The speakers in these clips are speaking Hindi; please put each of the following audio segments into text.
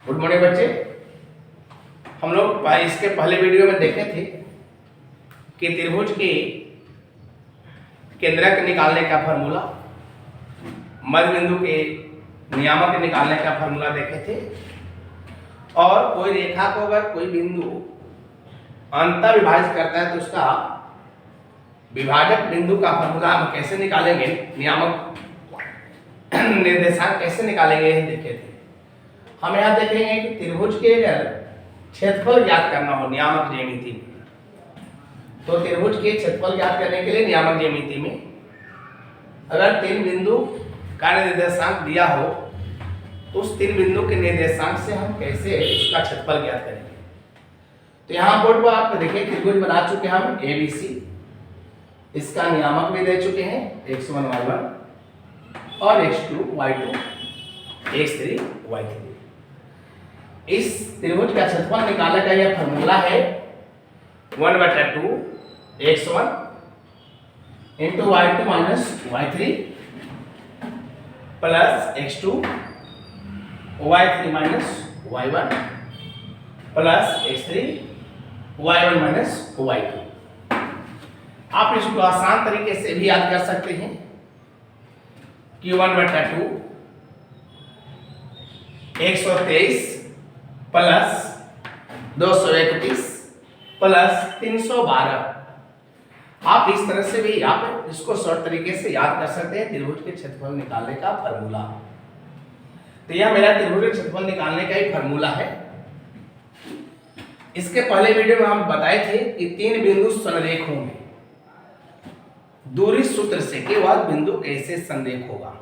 गुड मॉर्निंग बच्चे। हम लोग इसके पहले वीडियो में देखे थे कि त्रिभुज के केंद्रक निकालने का फार्मूला, मध्य बिंदु के नियामक निकालने का फार्मूला देखे थे। और कोई रेखा को अगर कोई बिंदु अंतर विभाजित करता है तो उसका विभाजक बिंदु का फार्मूला हम कैसे निकालेंगे, नियामक निर्देशांक कैसे निकालेंगे, ये देखे थे। हम यहाँ देखेंगे कि त्रिभुज के अगर क्षेत्रफल ज्ञात करना हो नियामक ज्यामिति में, तो त्रिभुज के क्षेत्रफल ज्ञात करने के लिए नियामक ज्यामिति में अगर तीन बिंदु का निर्देशांक दिया हो तो उस तीन बिंदु के निर्देशांक से हम कैसे उसका क्षेत्रफल ज्ञात करेंगे। तो यहाँ बोर्ड पर आप देखिए त्रिभुज बना चुके हैं हम ABC, इसका नियामक भी दे चुके हैं x1 y1 और x2 y2 x3 y3। इस त्रिभुज का क्षेत्रफल निकालने का यह फार्मूला है 1/2 x1 into y2 minus y3 plus x2 y3 minus y1 plus x3 y1 minus y2। आप इसको आसान तरीके से भी याद कर सकते हैं कि 1/2 123 प्लस 231 प्लस 312। आप इस तरह से भी आप इसको शॉर्ट तरीके से याद कर सकते हैं त्रिभुज के क्षेत्रफल निकालने का फार्मूला। तो यह मेरा त्रिभुज के क्षेत्रफल निकालने का ही फार्मूला है। इसके पहले वीडियो में हम बताए थे कि तीन बिंदु संरेख होंगे, दूरी सूत्र से कि वह बिंदु कैसे संरेख होगा।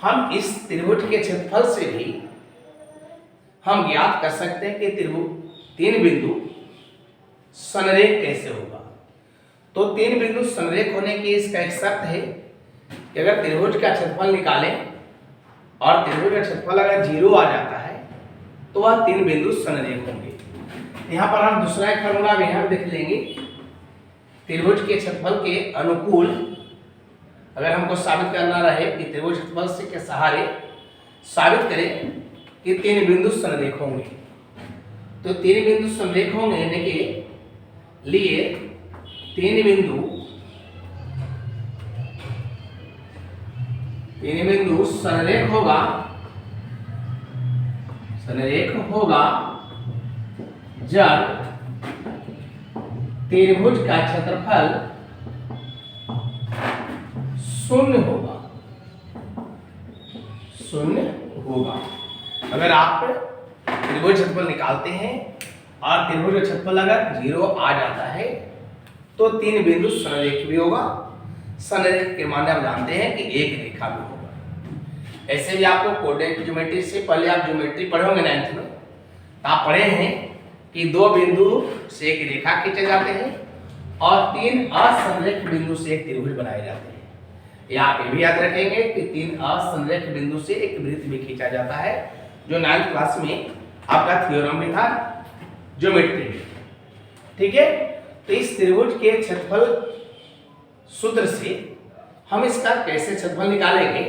हम इस त्रिभुज के क्षेत्रफल से भी हम ज्ञात कर सकते हैं कि त्रिभुज तीन बिंदु संरेख कैसे होगा। तो तीन बिंदु संरेख होने की इसका एक शर्त है कि अगर त्रिभुज का क्षेत्रफल निकालें और त्रिभुज का क्षेत्रफल अगर 0 आ जाता है तो वह तीन बिंदु संरेख होंगे। यहाँ पर हम दूसरा एक फार्मूला भी हम देख लेंगे। त्रिभुज के क्षेत्रफल के अनुकूल अगर हमको साबित करना रहे कि त्रिभुज क्षेत्रफल से के सहारे साबित करें कि तीन बिंदु संरेख होंगे, तो तीन बिंदु संरेख होंगे के लिए तीन बिंदु संरेख होगा जब त्रिभुज का क्षेत्रफल शून्य होगा। अगर आप त्रिभुज क्षेत्रफल निकालते हैं और त्रिभुज का क्षेत्रफल अगर 0 आ जाता है तो तीन बिंदु संरेख भी होगा। संरेख के माने आप जानते हैं कि एक रेखा भी होगा। ऐसे भी आपको कोऑर्डिनेट ज्योमेट्री से पहले आप ज्योमेट्री पढ़े होंगे 9th में, आप पढ़े हैं कि दो बिंदु से एक रेखा खींचे जाते हैं और तीन असंरेख बिंदु से एक त्रिभुज बनाए जाते हैं। या आप ये भी याद रखेंगे कि तीन असंरेख बिंदु से एक वृत्त भी खींचा जाता है, जो 9th क्लास में आपका थ्योरम भी था ज्योमेट्री में। ठीक है, तो इस त्रिभुज के क्षेत्रफल सूत्र से हम इसका कैसे क्षेत्रफल निकालेंगे।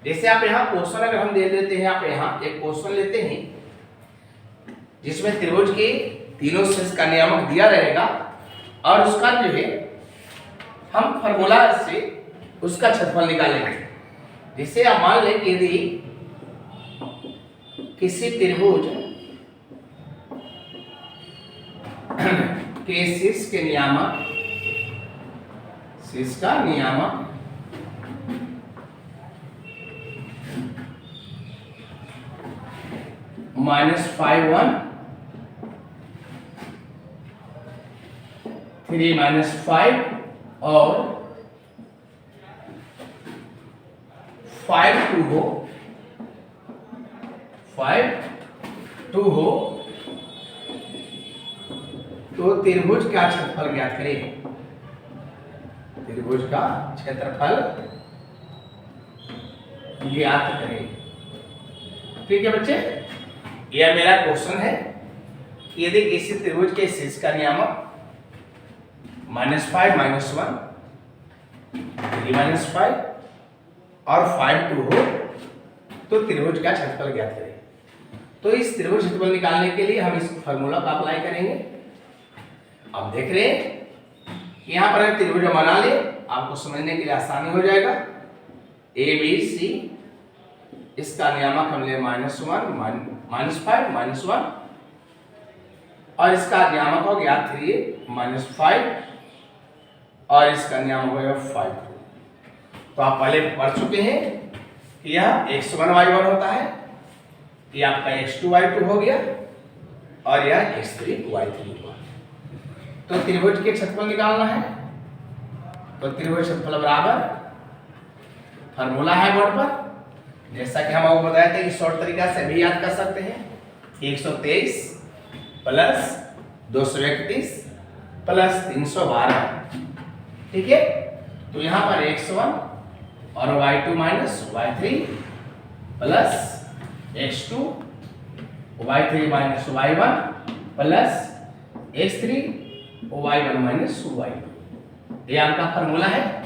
जैसे आप यहाँ क्वेश्चन अगर हम दे देते हैं, आप यहाँ एक क्वेश्चन लेते हैं जिसमें त्रिभुज के तीनों शीर्ष का नियामक दिया रहेगा और उसका जो है हम फार्मूला से उसका क्षेत्रफल निकालेंगे। जैसे आप मान लें कि यदि किसी त्रिभुज के शीर्ष के नियामक -5 1 3 -5 और 5 2 हो तो त्रिभुज का क्षेत्रफल ज्ञात करें। त्रिभुज का क्षेत्रफल ज्ञात करें। ठीक है बच्चे, यह मेरा क्वेश्चन है। यदि किसी त्रिभुज के शीर्ष का नियामक -5 -1 3 -5 और 5 2 हो तो त्रिभुज का क्षेत्रफल ज्ञात करें। तो इस त्रिभुज क्षेत्रफल निकालने के लिए हम इस फार्मूला का अप्लाई करेंगे। अब देख रहे हैं यहाँ पर अगर त्रिभुज बना ले, आपको समझने के लिए आसानी हो जाएगा। ए बी सी, इसका नियामक हम ले -1 -5 -1, और इसका नियामक हो गया 3 -5, और इसका नियामक हो गया 5। तो आप पहले पढ़ चुके हैं कि यह x1 y1 होता है, ये आपका x2 y2 हो गया, और यह x3 y3 हुआ। तो त्रिभुज के क्षेत्रफल निकालना है, तो त्रिभुज क्षेत्रफल बराबर फार्मूला है बोर्ड पर, जैसा कि हम आपको बताए थे कि शॉर्ट तरीका से भी याद कर सकते हैं। 123 प्लस 231 प्लस 312, ठीक है। तो यहाँ पर x1 और y2 minus y3 plus x2 y3 minus y1 plus x3 y1 minus y2, ये आपका फार्मूला है।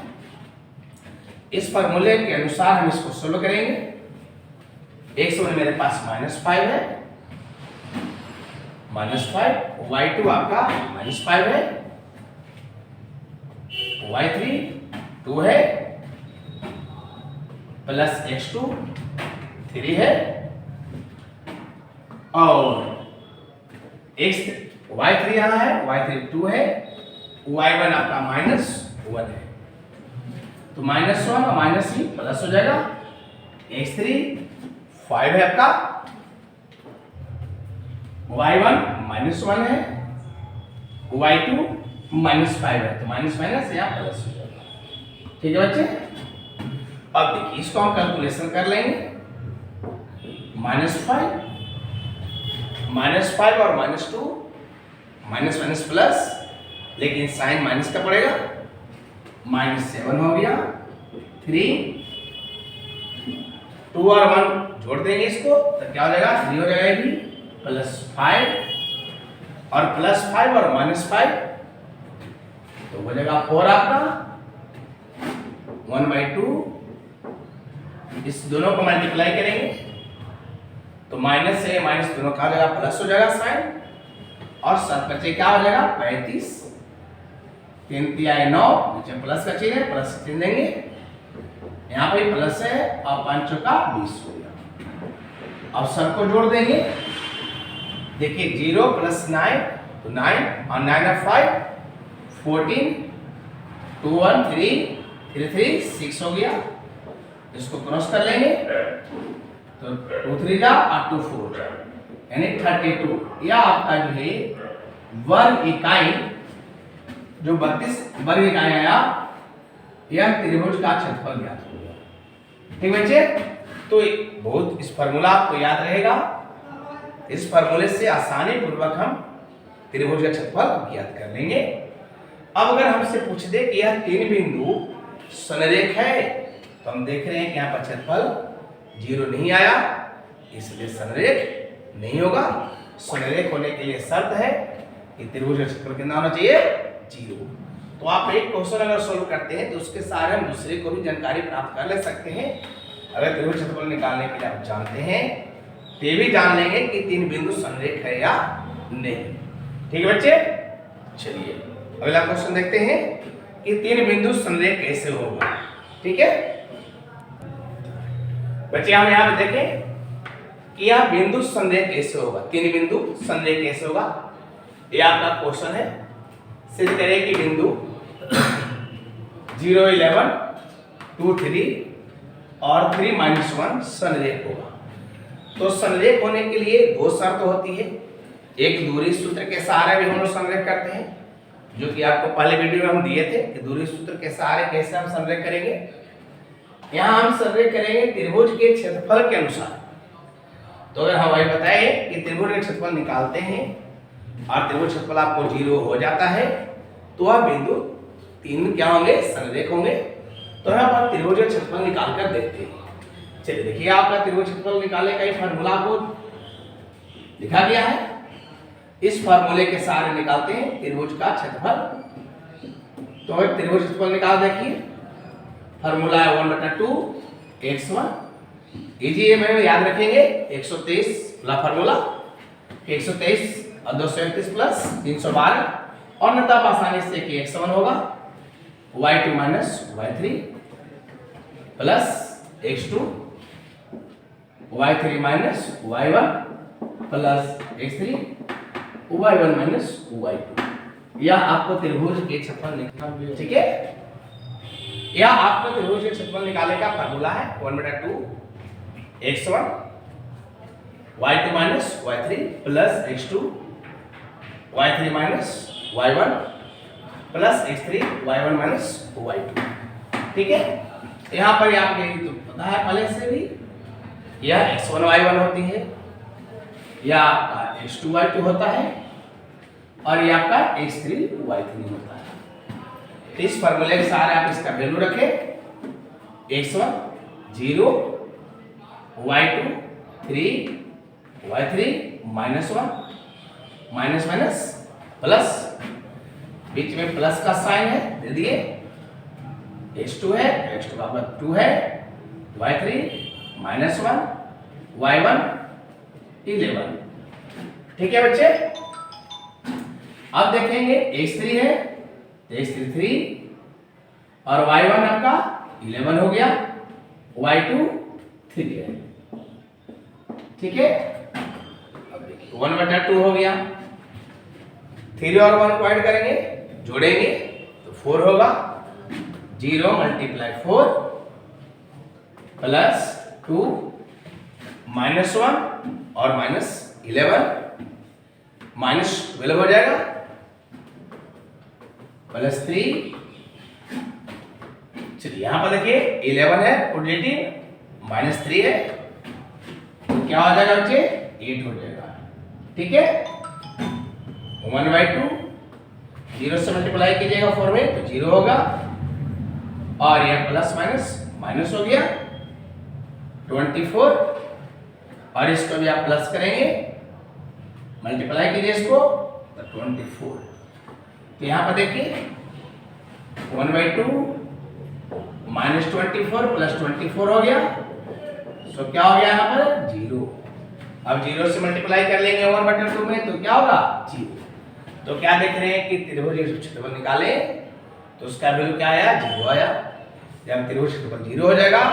इस फार्मूले के अनुसार हम इसको सोल्व करेंगे। x1 मेरे पास -5 है, -5, y2 आपका -5 है, y3 2 है, प्लस x2 3 है, और y3 यहाँ है, y3 2 है, y1 आपका -1 है। तो -1 और -3 प्लस हो जाएगा, x3 5 है आपका, y1 -1 है, y2 -5 है, तो माइनस माइनस यहाँ प्लस हो जाएगा। ठीक है बच्चे, अब देखिए इसको हम कैलकुलेशन कर लेंगे। -5 और -2, माइनस माइनस प्लस, लेकिन साइन माइनस का पड़ेगा, -7 हो गया, 3, 2 और 1 जोड़ देंगे इसको, तो क्या हो जाएगा, 3 हो जाएगी, +5 और +5 और -5, तो हो जाएगा 4 आपका, 1/2, इस दोनों को मल्टीप्लाई करेंगे तो माइनस से माइनस दोनों का जगह प्लस हो जाएगा साइन, और 7 बचे क्या हो जाएगा, 35, 3 × 9, नीचे प्लस का चिन्ह है, प्लस चिन्ह देंगे, यहाँ पे प्लस है, और 5 का 20 हो गया। अब सबको जोड़ देंगे, देखिए 0 + 9 तो 9, और 9 और 5 14, 2 1 3 3 3 6 हो गया। इसको क्रॉस कर लेंगे तो 2 3 जा और 2 4 यानी 32। यह आपका जो है वर्ग इकाई, जो 32 वर्ग इकाई आया, यह त्रिभुज का क्षेत्रफल ज्ञात हो गया। ठीक बच्चे, तो बहुत इस फार्मूला आपको याद रहेगा। इस फार्मूले से आसानी पूर्वक हम त्रिभुज का क्षेत्रफल ज्ञात कर लेंगे। अब अगर हमसे पूछ दे कि यह 3 बिंदु संरेख है, तो हम देख रहे हैं कि यहाँ पर क्षेत्रफल 0 नहीं आया, इसलिए संरेख नहीं होगा। संरेख होने के लिए शर्त है कि त्रिभुज का क्षेत्रफल कितना होना चाहिए, 0। तो आप एक क्वेश्चन अगर सोल्व करते हैं तो उसके सारे हम दूसरे को भी जानकारी प्राप्त कर ले सकते हैं। अगर त्रिभुज क्षेत्रफल निकालने के लिए आप जानते हैं तो ये भी जान लेंगे कि 3 बिंदु संरेख है या नहीं। ठीक है बच्चे, चलिए अगला क्वेश्चन देखते हैं कि 3 बिंदु संरेख कैसे होगा। ठीक है बच्चे, हम यहाँ पे देखें कि यह बिंदु संरेख कैसे होगा, 3 बिंदु संरेख कैसे होगा, ये आपका क्वेश्चन है। सिद्ध करें कि बिंदु 0 11 2 3 और 3 -1 संरेख होगा। तो संरेख होने के लिए 2 शर्त होती है। एक दूरी सूत्र के सहारे भी हम लोग संरेख करते हैं, जो कि आपको पहले वीडियो में हम दिए थे कि दूरी सूत्र के सहारे कैसे हम संरेख करेंगे। यहाँ हम संरेख करेंगे त्रिभुज के क्षेत्रफल के अनुसार। तो अगर हम वही बताए कि त्रिभुज का क्षेत्रफल निकालते हैं और त्रिभुज क्षेत्रफल आपको 0 हो जाता है, तो वह बिंदु 3 क्या होंगे, संरेख होंगे। तो यहाँ पर त्रिभुज का क्षेत्रफल निकाल कर देखते हैं। चलिए देखिए, आपका त्रिभुज क्षेत्रफल निकालने का एक फार्मूला को लिखा गया है। इस फार्मूले के सहारे निकालते हैं त्रिभुज का क्षेत्रफल। तो एक त्रिभुज क्षेत्रफल निकाल देखिए, फार्मूला है 1/2 x1। इजी में याद रखेंगे 123 पूरा फार्मूला 123 और 231 प्लस 312 और नतब आसानी से कि x1 होगा y2 minus y3 plus x2 y3 minus y1 plus x3 y1 minus y2। या आपको त्रिभुज के क्षेत्रफल निकालना, ठीक है, या आपको त्रिभुज के क्षेत्रफल निकालने का फार्मूला है 1/2 x1 y2 minus y3 plus x2 y3 minus y1 plus x3 y1 minus y2। ठीक है, यहाँ पर आपको तो पता है पहले से भी, यह x1 y1 होती है, यह आपका x2 y2 होता है और यह आपका x3 y3 होता है। तो इस फार्मूले के सहारे आप इसका वैल्यू रखें, x1 0 y2 3 y3 minus 1 minus minus plus, बीच में प्लस का साइन है दे दिए, x2 है, x2 का 2 है, y3 माइनस 1 y1 11। ठीक है बच्चे, अब देखेंगे x3 है तो x3 3 और y1 आपका 11 हो गया, y2 3 है। ठीक है, अब देखिए 1/2 हो गया, 3 और 1 को ऐड करेंगे, जोड़ेंगे तो 4 होगा, 0 × 4 प्लस 2 माइनस 1 और माइनस 11 माइनस 12 हो जाएगा, प्लस 3। चलिए यहां पर देखिए 11 है पॉजिटिव, माइनस 3 है, तो क्या हो जाएगा बच्चे 8 हो जाएगा। ठीक है, 1/2 0 से मल्टीप्लाई कीजिएगा 4 में तो 0 होगा, और यह प्लस माइनस माइनस हो गया 24, और इसको भी आप प्लस करेंगे, मल्टीप्लाई कीजिए इसको तो 24। तो यहाँ पर देखिए 1/2 माइनस 24 प्लस 24 हो गया, तो क्या हो गया यहाँ पर 0। अब 0 से मल्टीप्लाई कर लेंगे 1/2 में तो क्या होगा 0। तो क्या देख रहे हैं कि त्रिभुज क्षेत्रफल निकाले तो उसका वैल्यू क्या आया 0 आया। जब त्रिभुज क्षेत्रफल 0 हो जाएगा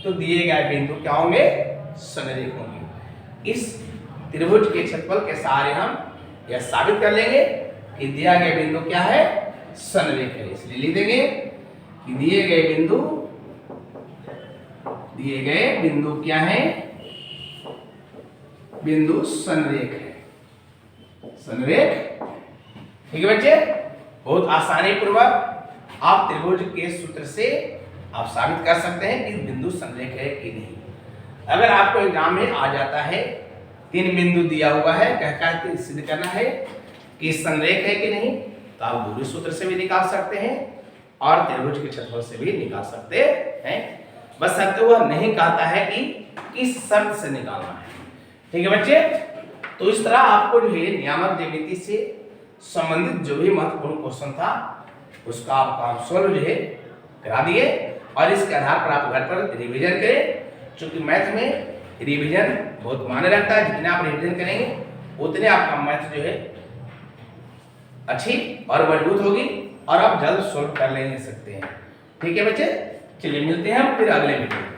तो दिए गए बिंदु क्या होंगे समरेख होंगे। इस त्रिभुज के क्षेत्रफल के सहारे हम यह साबित कर लेंगे कि दिया गया बिंदु क्या है समरेख है। इसलिए लिख देंगे कि दिए गए बिंदु क्या है, बिंदु समरेख है, समरेख। ठीक है बच्चे, बहुत आसानी पूर्वक आप त्रिभुज के सूत्र से आप साबित कर सकते हैं कि बिंदु समरेख है कि नहीं। अगर आपको एग्जाम में आ जाता है 3 बिंदु दिया हुआ है, कहकर सिद्ध करना है कि समरेख है कि नहीं, तो आप दूरी सूत्र से भी निकाल सकते हैं और त्रिभुज के क्षेत्रफल से भी निकाल सकते हैं। बस शर्त वह नहीं कहता है कि किस शर्त से निकालना है। ठीक है बच्चे, तो इस तरह आपको जो है नियामक ज्यामिति से संबंधित जो भी महत्वपूर्ण क्वेश्चन था उसका आप सॉल्व जो है करा दिए, और इसके आधार पर आप घर पर रिवीजन करें। क्योंकि मैथ में रिवीजन बहुत मायने रखता है, जितने आप रिवीजन करेंगे उतने आपका मैथ जो है अच्छी और मजबूत होगी और आप जल्द सॉल्व कर ले सकते हैं। ठीक है बच्चे, चलिए मिलते हैं हम फिर अगले वीडियो में।